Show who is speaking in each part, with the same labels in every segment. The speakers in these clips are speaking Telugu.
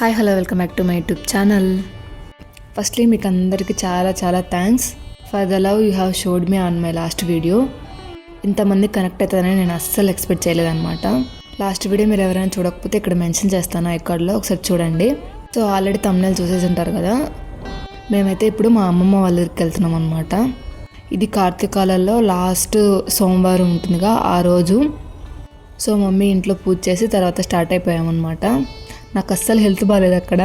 Speaker 1: Hi hello welcome back to my YouTube channel. Firstly మీకు అందరికీ చాలా thanks for the love you have showed me on my last video. ఇంతమంది కనెక్ట్ అవుతుందని నేను అస్సలు ఎక్స్పెక్ట్ చేయలేదన్నమాట. లాస్ట్ వీడియో మీరు ఎవరైనా చూడకపోతే ఇక్కడ మెన్షన్ చేస్తాను ఐకార్డ్లో, ఒకసారి చూడండి. సో ఆల్రెడీ తమ్నెల్ చూసేసి ఉంటారు కదా. మేమైతే ఇప్పుడు మా అమ్మమ్మ వాళ్ళ ఊరికి వెళ్తున్నాం అనమాట. ఇది కార్తీకాలలో లాస్ట్ సోమవారం ఉంటుందిగా ఆ రోజు. సో మమ్మీ ఇంట్లో పూజ చేసి తర్వాత స్టార్ట్ అయిపోయామన్నమాట. నాకు అస్సలు హెల్త్ బాగాలేదు, అక్కడ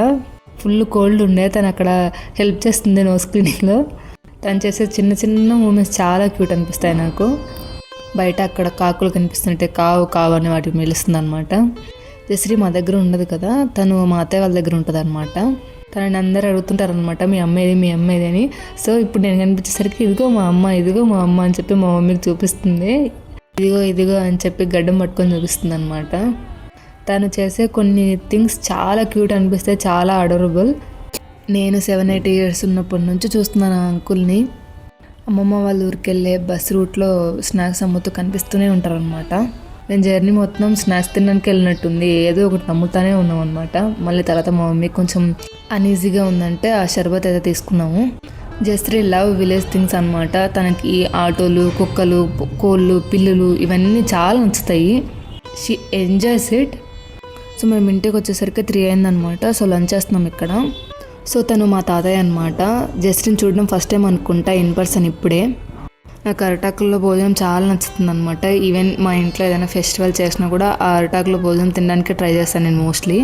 Speaker 1: ఫుల్ కోల్డ్ ఉండే. తను అక్కడ హెల్ప్ చేస్తుంది నోస్ క్లీనింగ్లో. తను చేసే చిన్న మూమెంట్స్ చాలా క్యూట్ అనిపిస్తాయి నాకు. బయట అక్కడ కాకులు కనిపిస్తుంటే కావు అని వాటికి మెలుస్తుంది అనమాట. జశ్రీ మా దగ్గర ఉండదు కదా, తను మా అత్తయ్య వాళ్ళ దగ్గర ఉంటుంది అనమాట. తనని అందరూ అడుగుతుంటారు అనమాట, మీ అమ్మాయిది అని. సో ఇప్పుడు నేను కనిపించేసరికి ఇదిగో మా అమ్మ అని చెప్పి మా మమ్మీకి చూపిస్తుంది. ఇదిగో అని చెప్పి గడ్డం పట్టుకొని చూపిస్తుంది అనమాట. తను చేసే కొన్ని థింగ్స్ చాలా క్యూట్ అనిపిస్తాయి, చాలా అడోరబుల్. నేను 7-8 ఇయర్స్ ఉన్నప్పటి నుంచి చూస్తున్నాను ఆ అంకుల్ని. అమ్మమ్మ వాళ్ళ ఊరికి వెళ్ళే బస్ రూట్లో స్నాక్స్ అమ్ముతూ కనిపిస్తూనే ఉంటారనమాట. నేను జర్నీ మొత్తం స్నాక్స్ తినడానికి వెళ్ళినట్టుంది, ఏదో ఒకటి నమ్ముతానే ఉన్నాం అనమాట. మళ్ళీ తర్వాత మా మమ్మీ కొంచెం అన్ఈజీగా ఉందంటే ఆ షర్బత్ అయితే తీసుకున్నాము. జశ్రీ లవ్ విలేజ్ థింగ్స్ అనమాట. తనకి ఆటోలు, కుక్కలు, కోళ్ళు, పిల్లులు ఇవన్నీ చాలా నచ్చుతాయి. She enjoys it. సో మేము ఇంటికి వచ్చేసరికి 3 అయిందనమాట. సో లంచ్ చేస్తున్నాం ఇక్కడ. సో తను మా తాతయ్య అనమాట. జస్ట్ని చూడడం ఫస్ట్ టైం అనుకుంటా ఇన్ పర్సన్ ఇప్పుడే. నాకు అరిటాకుల్లో భోజనం చాలా నచ్చుతుంది అనమాట. ఈవెన్ మా ఇంట్లో ఏదైనా ఫెస్టివల్ చేసినా కూడా ఆ అరిటాకులో భోజనం తినడానికి ట్రై చేస్తాను నేను మోస్ట్లీ.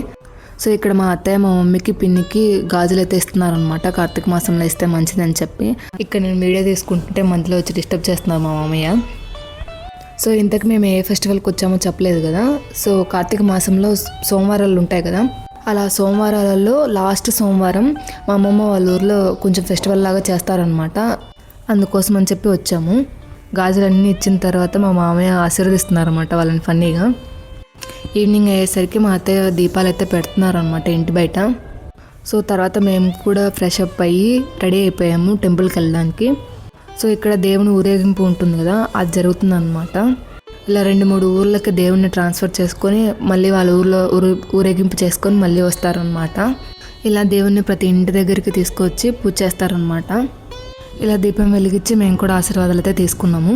Speaker 1: సో ఇక్కడ మా అత్తయ్య మా మమ్మీకి పిన్నికి గాజులు అయితే ఇస్తున్నారనమాట. కార్తీక మాసంలో ఇస్తే మంచిదని చెప్పి. ఇక్కడ నేను వీడియో తీసుకుంటుంటే మధ్యలో వచ్చి డిస్టర్బ్ చేస్తున్నారు మా మమ్మయ్య. సో ఇంతకు మేము ఏ ఫెస్టివల్కి వచ్చామో చెప్పలేదు కదా. సో కార్తీక మాసంలో సోమవారాలు ఉంటాయి కదా, అలా సోమవారాలలో లాస్ట్ సోమవారం మా అమ్మమ్మ వాళ్ళ ఊర్లో కొంచెం ఫెస్టివల్ లాగా చేస్తారనమాట. అందుకోసం అని చెప్పి వచ్చాము. గాజులన్నీ ఇచ్చిన తర్వాత మా మామయ్య ఆశీర్వదిస్తున్నారన్నమాట వాళ్ళని ఫన్నీగా. ఈవినింగ్ అయ్యేసరికి మా అత్తయ్య దీపాలు అయితే పెడుతున్నారనమాట ఇంటి బయట. సో తర్వాత మేము కూడా ఫ్రెష్ అప్ అయ్యి రెడీ అయిపోయాము టెంపుల్కి వెళ్ళడానికి. సో ఇక్కడ దేవుని ఊరేగింపు ఉంటుంది కదా, అది జరుగుతుంది అనమాట. ఇలా 2-3 ఊర్లకి దేవుడిని ట్రాన్స్ఫర్ చేసుకొని మళ్ళీ వాళ్ళ ఊర్లో ఊరేగింపు చేసుకొని మళ్ళీ వస్తారనమాట. ఇలా దేవుణ్ణి ప్రతి ఇంటి దగ్గరికి తీసుకొచ్చి పూజ చేస్తారనమాట. ఇలా దీపం వెలిగించి మేము కూడా ఆశీర్వాదాలు అయితే తీసుకున్నాము.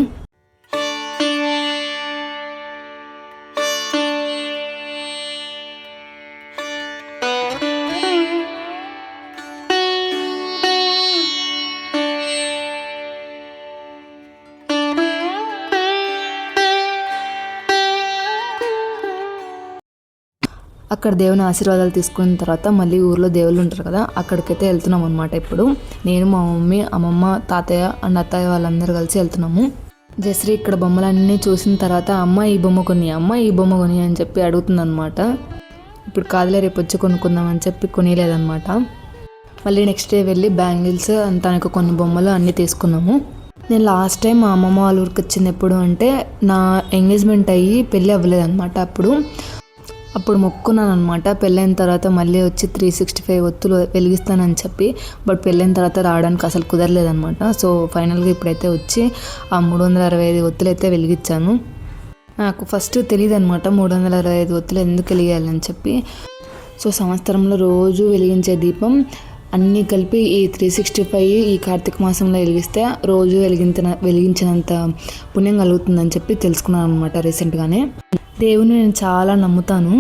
Speaker 1: అక్కడ దేవుని ఆశీర్వాదాలు తీసుకున్న తర్వాత మళ్ళీ ఊర్లో దేవుళ్ళు ఉంటారు కదా, అక్కడికైతే వెళ్తున్నాం అనమాట. ఇప్పుడు నేను, మా మమ్మీ, అమ్మమ్మ, తాతయ్య అండ్ అత్తయ్య వాళ్ళందరూ కలిసి వెళ్తున్నాము. జశ్రీ ఇక్కడ బొమ్మలన్నీ చూసిన తర్వాత అమ్మ ఈ బొమ్మ కొని అని చెప్పి అడుగుతుంది అనమాట. ఇప్పుడు కాదులే రేపు వచ్చి కొనుక్కుందామని చెప్పి కొనిలేదనమాట. మళ్ళీ నెక్స్ట్ డే వెళ్ళి బ్యాంగిల్స్ తనకు కొన్ని బొమ్మలు అన్నీ తీసుకున్నాము. నేను లాస్ట్ టైం మా అమ్మమ్మ వాళ్ళ ఊరికి వచ్చింది ఎప్పుడు అంటే నా ఎంగేజ్మెంట్ అయ్యి పెళ్ళి అవ్వలేదన్నమాట. అప్పుడు మొక్కున్నాను అనమాట. పెళ్ళైన తర్వాత మళ్ళీ వచ్చి 365 ఒత్తులు వెలిగిస్తానని చెప్పి. బట్ పెళ్ళైన తర్వాత రావడానికి అసలు కుదరలేదనమాట. సో ఫైనల్గా ఇప్పుడైతే వచ్చి ఆ 365 ఒత్తులు అయితే వెలిగించాను. నాకు ఫస్ట్ తెలియదు అనమాట 365 ఒత్తులు ఎందుకు వెలిగాలని చెప్పి. సో సంవత్సరంలో రోజు వెలిగించే దీపం అన్నీ కలిపి ఈ 365 ఈ కార్తీక మాసంలో వెలిగిస్తే రోజు వెలిగించినంత పుణ్యం కలుగుతుందని చెప్పి తెలుసుకున్నాను అనమాట రీసెంట్గానే. దేవుని నేను చాలా నమ్ముతాను.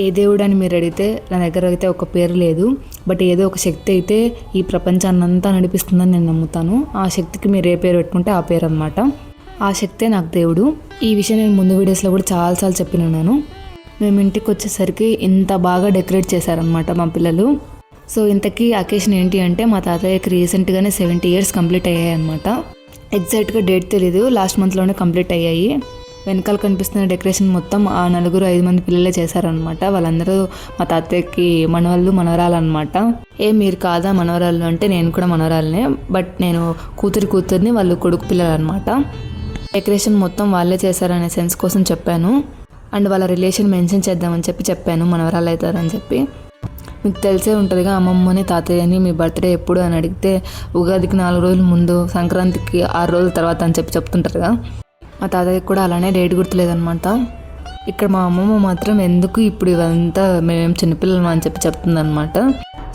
Speaker 1: ఏ దేవుడు అని మీరు అడిగితే నా దగ్గర అయితే ఒక పేరు లేదు. బట్ ఏదో ఒక శక్తి అయితే ఈ ప్రపంచాన్ని అంతా నడిపిస్తుందని నేను నమ్ముతాను. ఆ శక్తికి మీరు ఏ పేరు పెట్టుకుంటే ఆ పేరు అనమాట. ఆ శక్తే నాకు దేవుడు. ఈ విషయం నేను ముందు వీడియోస్లో కూడా చాలాసార్లు చెప్పినాను. మేము ఇంటికి వచ్చేసరికి ఇంత బాగా డెకరేట్ చేశారనమాట మా పిల్లలు. సో ఇంతకీ అకేషన్ ఏంటి అంటే మా తాతయ్యకి రీసెంట్గానే 70 ఇయర్స్ కంప్లీట్ అయ్యాయి అనమాట. ఎగ్జాక్ట్గా డేట్ తెలీదు, లాస్ట్ మంత్లోనే కంప్లీట్ అయ్యాయి. వెనకాల కనిపిస్తున్న డెకరేషన్ మొత్తం ఆ 4-5 మంది పిల్లలే చేశారనమాట. వాళ్ళందరూ మా తాతయ్యకి మనవళ్ళు మనవరాలు అనమాట. మీరు కాదా మనవరాళ్ళు అంటే నేను కూడా మనవరాలనే. బట్ నేను కూతురిని, వాళ్ళు కొడుకు పిల్లలు అనమాట. డెకరేషన్ మొత్తం వాళ్ళే చేశారనే సెన్స్ కోసం చెప్పాను. అండ్ వాళ్ళ రిలేషన్ మెన్షన్ చేద్దామని చెప్పాను మనవరాలు అవుతారని చెప్పి. మీకు తెలిసే ఉంటుందిగా అమ్మమ్మని తాతయ్యని మీ బర్త్డే ఎప్పుడు అని అడిగితే ఉగాదికి 4 రోజుల ముందు, సంక్రాంతికి 6 రోజుల తర్వాత అని చెప్తుంటారుగా. మా తాతయ్యకి కూడా అలానే డేట్ గుర్తులేదనమాట. ఇక్కడ మా అమ్మమ్మ మాత్రం ఎందుకు ఇప్పుడు ఇవంతా మేము చిన్నపిల్లలు అని చెప్పి చెప్తుందనమాట.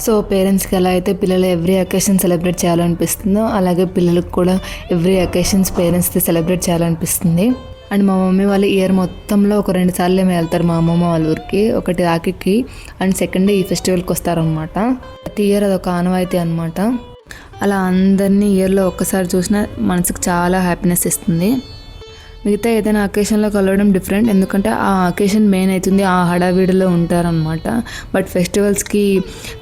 Speaker 1: సో పేరెంట్స్కి ఎలా అయితే పిల్లలు ఎవ్రీ అకేషన్ సెలబ్రేట్ చేయాలనిపిస్తుందో అలాగే పిల్లలకు కూడా ఎవ్రీ అకేషన్స్ పేరెంట్స్ది సెలబ్రేట్ చేయాలనిపిస్తుంది. అండ్ మా మమ్మీ వాళ్ళు ఇయర్ మొత్తంలో ఒక 2 సార్లు ఏమో వెళ్తారు మా అమ్మమ్మ వాళ్ళ ఊరికి. ఒకటి రాఖీకి అండ్ సెకండ్ ఈ ఫెస్టివల్కి వస్తారనమాట. ప్రతి ఇయర్ అదొక ఆనవాయితీ అనమాట. అలా అందరినీ ఇయర్లో ఒక్కసారి చూసినా మనసుకు చాలా హ్యాపీనెస్ ఇస్తుంది. మిగతా ఏదైనా అకేషన్లో కలవడం డిఫరెంట్, ఎందుకంటే ఆ అకేషన్ మెయిన్ అవుతుంది, ఆ హడావిడిలో ఉంటారనమాట. బట్ ఫెస్టివల్స్కి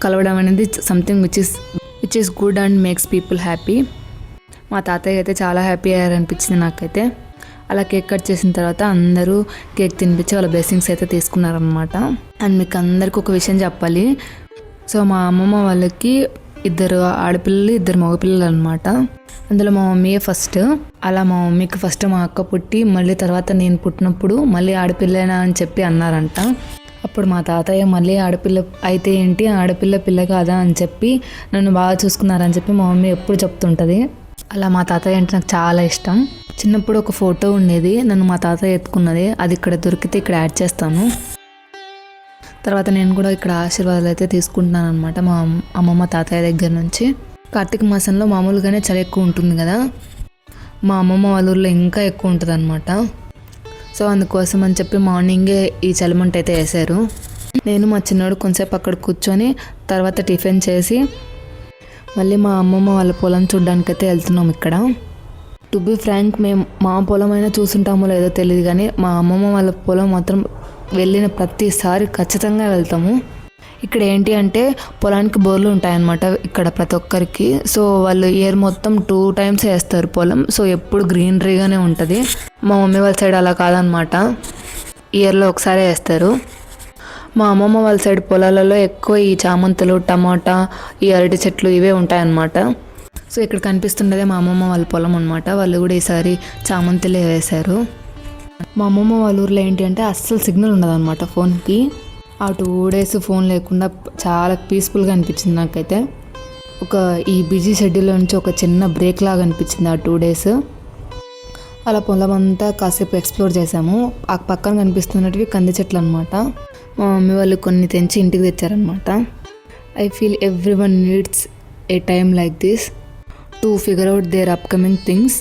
Speaker 1: కలవడం అనేది something which is good and makes people happy. మా తాతయ్య అయితే చాలా హ్యాపీ అయ్యారనిపించింది నాకైతే. అలా కేక్ కట్ చేసిన తర్వాత అందరూ కేక్ తినిపించి వాళ్ళ బ్లెస్సింగ్స్ అయితే తీసుకున్నారనమాట. అండ్ మీకు అందరికీ ఒక విషయం చెప్పాలి. సో మా అమ్మమ్మ వాళ్ళకి 2 ఆడపిల్లలు 2 మగపిల్లలు అనమాట. అందులో మా మమ్మీయే ఫస్ట్. అలా మా మమ్మీకి ఫస్ట్ మా అక్క పుట్టి మళ్ళీ తర్వాత నేను పుట్టినప్పుడు మళ్ళీ ఆడపిల్లేనా అని చెప్పి అన్నారంట. అప్పుడు మా తాతయ్య మళ్ళీ ఆడపిల్ల అయితే ఏంటి, ఆడపిల్ల పిల్ల కాదా అని చెప్పి నన్ను బాగా చూసుకున్నారని చెప్పి మా మమ్మీ ఎప్పుడు చెప్తుంటుంది. అలా మా తాతయ్య అంటే నాకు చాలా ఇష్టం. చిన్నప్పుడు ఒక ఫోటో ఉండేది, నన్ను మా తాతయ్య ఎత్తుకున్నది. అది ఇక్కడ దొరికితే ఇక్కడ యాడ్ చేస్తాను. తర్వాత నేను కూడా ఇక్కడ ఆశీర్వాదాలు అయితే తీసుకుంటున్నాను అనమాట మా అమ్మమ్మ తాతయ్య దగ్గర నుంచి. కార్తీక మాసంలో మామూలుగానే చలి ఎక్కువ ఉంటుంది కదా, మా అమ్మమ్మ వాళ్ళ ఊర్లో ఇంకా ఎక్కువ ఉంటుంది అనమాట. సో అందుకోసం అని చెప్పి మార్నింగే ఈ చలిమంట అయితే వేశారు. నేను మా చిన్నోడు కొంచెంసేపు అక్కడ కూర్చొని తర్వాత టిఫిన్ చేసి మళ్ళీ మా అమ్మమ్మ వాళ్ళ పొలం చూడడానికి అయితే వెళ్తున్నాం. ఇక్కడ టు బి ఫ్రాంక్ మేము మా పొలం అయినా చూసుంటామో లేదో తెలియదు, కానీ మా అమ్మమ్మ వాళ్ళ పొలం మాత్రం వెళ్ళిన ప్రతిసారి ఖచ్చితంగా వెళ్తాము. ఇక్కడ ఏంటి అంటే పొలానికి బోర్లు ఉంటాయన్నమాట ఇక్కడ ప్రతి ఒక్కరికి. సో వాళ్ళు ఇయర్ మొత్తం 2 times వేస్తారు పొలం. సో ఎప్పుడు గ్రీనరీగానే ఉంటుంది. మా మమ్మీ వాళ్ళ సైడ్ అలా కాదనమాట, ఇయర్లో ఒకసారి వేస్తారు. మా అమ్మమ్మ వాళ్ళ సైడ్ పొలాలలో ఎక్కువ ఈ చామంతులు, టమాటా, ఈ అరటి చెట్లు ఇవే ఉంటాయన్నమాట. సో ఇక్కడ కనిపిస్తుండేదే మా అమ్మమ్మ వాళ్ళ పొలం అనమాట. వాళ్ళు కూడా ఈసారి చామంతులే వేశారు. మా అమ్మమ్మ వాళ్ళ ఊర్లో ఏంటి అంటే అస్సలు సిగ్నల్ ఉండదు అనమాట ఫోన్కి. ఆ 2 days ఫోన్ లేకుండా చాలా పీస్ఫుల్గా అనిపించింది నాకైతే. ఈ బిజీ షెడ్యూల్ నుంచి ఒక చిన్న బ్రేక్ లాగా అనిపించింది ఆ 2 days. అలా పొలం అంతా కాసేపు ఎక్స్ప్లోర్ చేసాము. ఆ పక్కన కనిపిస్తున్నటివి కంది చెట్లు అనమాట. మా మమ్మీ వాళ్ళు కొన్ని తెంచి ఇంటికి తెచ్చారనమాట. I feel everyone needs a time like this to figure out their upcoming things.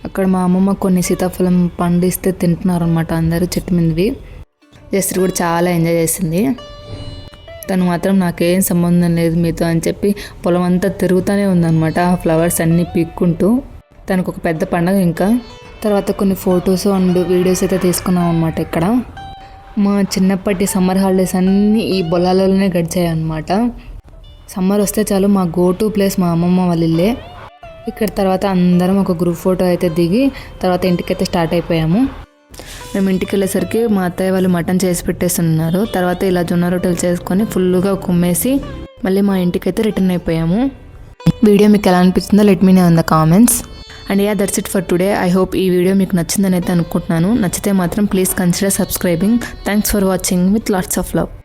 Speaker 1: అక్కడ మా అమ్మమ్మ కొన్ని సీతాఫలం పండిస్తే తింటున్నారనమాట అందరూ చెట్టు మీదవి. జస్ట్రీ కూడా చాలా ఎంజాయ్ చేసింది. తను మాత్రం నాకేం సంబంధం లేదు మీతో అని చెప్పి పొలం అంతా తిరుగుతూనే ఉందన్నమాట, ఆ ఫ్లవర్స్ అన్నీ పీక్కుంటూ. తనకు ఒక పెద్ద పండగ. ఇంకా తర్వాత కొన్ని ఫొటోస్ అండ్ వీడియోస్ అయితే తీసుకున్నాం అనమాట. ఇక్కడ మా చిన్నప్పటి సమ్మర్ హాలిడేస్ అన్నీ ఈ పొలాలలోనే గడిచాయి అనమాట. సమ్మర్ వస్తే చాలు మా గో టు ప్లేస్ మా అమ్మమ్మ వాళ్ళ ఇల్లే. ఇక్కడ తర్వాత అందరం ఒక గ్రూప్ ఫోటో అయితే దిగి తర్వాత ఇంటికైతే స్టార్ట్ అయిపోయాము. మేము ఇంటికి వెళ్ళేసరికి మా అత్తయ్య వాళ్ళు మటన్ చేసి పెట్టేస్తున్నారు. తర్వాత ఇలా జొన్న రొట్టెలు చేసుకొని ఫుల్గా కుమ్మేసి మళ్ళీ మా ఇంటికైతే రిటర్న్ అయిపోయాము. వీడియో మీకు ఎలా అనిపించిందో let me know in the comments. And yeah, that's it for today. I hope ఈ వీడియో మీకు నచ్చిందని అయితే అనుకుంటున్నాను. నచ్చితే మాత్రం please consider subscribing. Thanks for watching with lots of love.